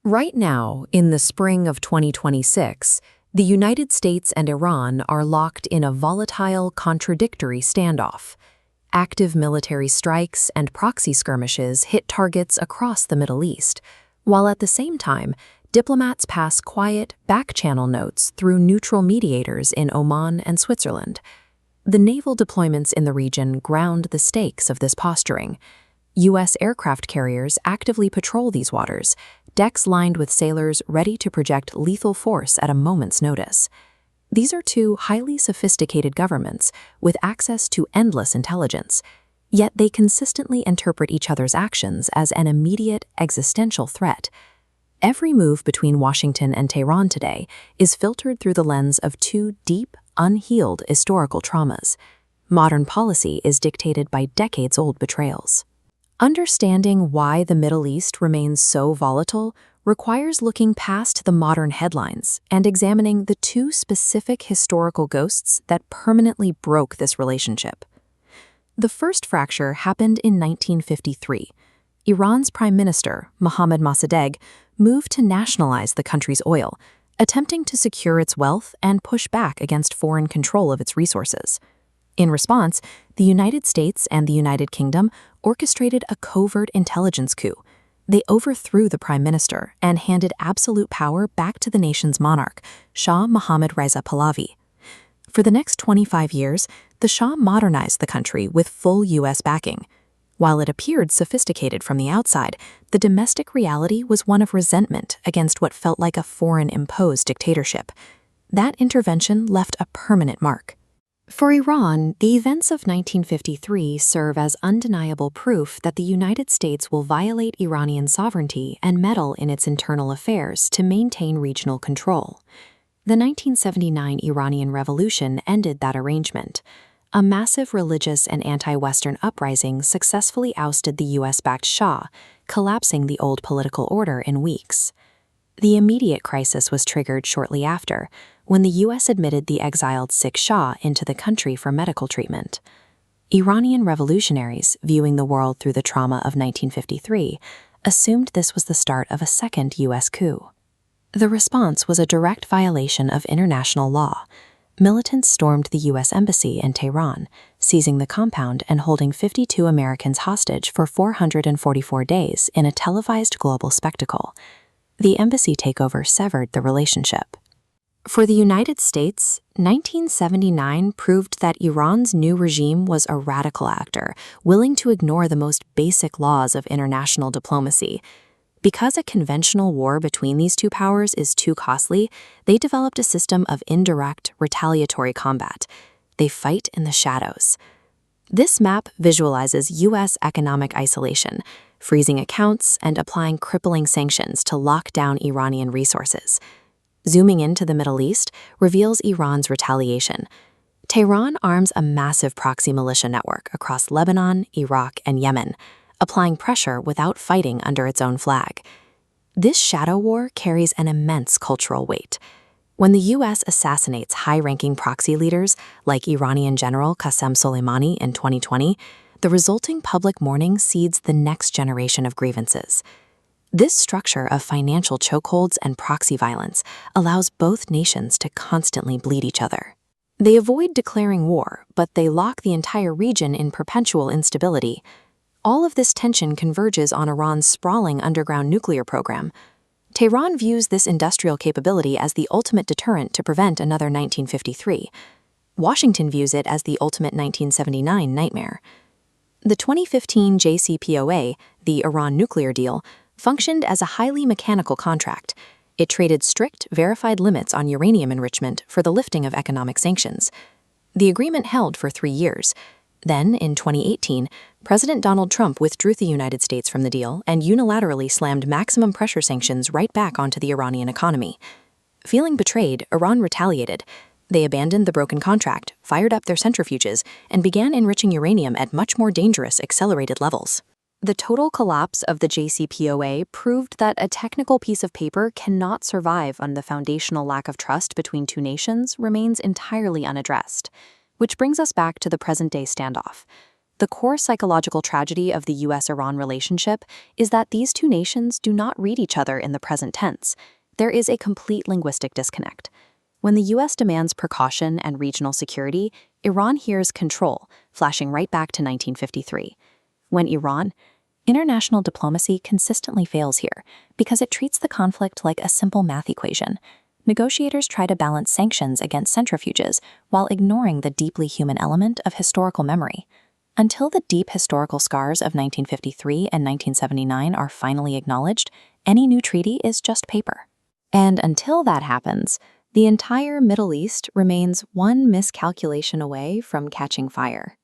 Right now, in the spring of 2026, the United States and Iran are locked in a volatile, contradictory standoff. Active military strikes and proxy skirmishes hit targets across the Middle East, while at the same time, diplomats pass quiet, back-channel notes through neutral mediators in Oman and Switzerland. The naval deployments in the region ground the stakes of this posturing. U.S. aircraft carriers actively patrol these waters, decks lined with sailors ready to project lethal force at a moment's notice. These are two highly sophisticated governments with access to endless intelligence, yet they consistently interpret each other's actions as an immediate existential threat. Every move between Washington and Tehran today is filtered through the lens of two deep, unhealed historical traumas. Modern policy is dictated by decades-old betrayals. Understanding why the Middle East remains so volatile requires looking past the modern headlines and examining the two specific historical ghosts that permanently broke this relationship. The first fracture happened in 1953. Iran's Prime Minister, Mohammad Mossadegh, moved to nationalize the country's oil, attempting to secure its wealth and push back against foreign control of its resources. In response, the United States and the United Kingdom orchestrated a covert intelligence coup. They overthrew the prime minister and handed absolute power back to the nation's monarch, Shah Mohammad Reza Pahlavi. For the next 25 years, the Shah modernized the country with full U.S. backing. While it appeared sophisticated from the outside, the domestic reality was one of resentment against what felt like a foreign-imposed dictatorship. That intervention left a permanent mark. For Iran, the events of 1953 serve as undeniable proof that the United States will violate Iranian sovereignty and meddle in its internal affairs to maintain regional control. The 1979 Iranian Revolution ended that arrangement. A massive religious and anti-Western uprising successfully ousted the U.S.-backed Shah, collapsing the old political order in weeks. The immediate crisis was triggered shortly after, when the U.S. admitted the exiled sick Shah into the country for medical treatment. Iranian revolutionaries, viewing the world through the trauma of 1953, assumed this was the start of a second U.S. coup. The response was a direct violation of international law. Militants stormed the U.S. Embassy in Tehran, seizing the compound and holding 52 Americans hostage for 444 days in a televised global spectacle. The embassy takeover severed the relationship. For the United States, 1979 proved that Iran's new regime was a radical actor, willing to ignore the most basic laws of international diplomacy. Because a conventional war between these two powers is too costly, they developed a system of indirect, retaliatory combat. They fight in the shadows. This map visualizes U.S. economic isolation, freezing accounts and applying crippling sanctions to lock down Iranian resources. Zooming into the Middle East reveals Iran's retaliation. Tehran arms a massive proxy militia network across Lebanon, Iraq, and Yemen, applying pressure without fighting under its own flag. This shadow war carries an immense cultural weight. When the U.S. assassinates high-ranking proxy leaders like Iranian General Qasem Soleimani in 2020, the resulting public mourning seeds the next generation of grievances. This structure of financial chokeholds and proxy violence allows both nations to constantly bleed each other. They avoid declaring war, but they lock the entire region in perpetual instability. All of this tension converges on Iran's sprawling underground nuclear program. Tehran views this industrial capability as the ultimate deterrent to prevent another 1953. Washington views it as the ultimate 1979 nightmare. The 2015 JCPOA, the Iran nuclear deal, functioned as a highly mechanical contract. It traded strict, verified limits on uranium enrichment for the lifting of economic sanctions. The agreement held for 3 years. Then, in 2018, President Donald Trump withdrew the United States from the deal and unilaterally slammed maximum pressure sanctions right back onto the Iranian economy. Feeling betrayed, Iran retaliated. They abandoned the broken contract, fired up their centrifuges, and began enriching uranium at much more dangerous, accelerated levels. The total collapse of the JCPOA proved that a technical piece of paper cannot survive when the foundational lack of trust between two nations remains entirely unaddressed. Which brings us back to the present-day standoff. The core psychological tragedy of the US-Iran relationship is that these two nations do not read each other in the present tense. There is a complete linguistic disconnect. When the US demands precaution and regional security, Iran hears control, flashing right back to 1953. When international diplomacy consistently fails here because it treats the conflict like a simple math equation. Negotiators try to balance sanctions against centrifuges while ignoring the deeply human element of historical memory. Until the deep historical scars of 1953 and 1979 are finally acknowledged, any new treaty is just paper. And until that happens, the entire Middle East remains one miscalculation away from catching fire.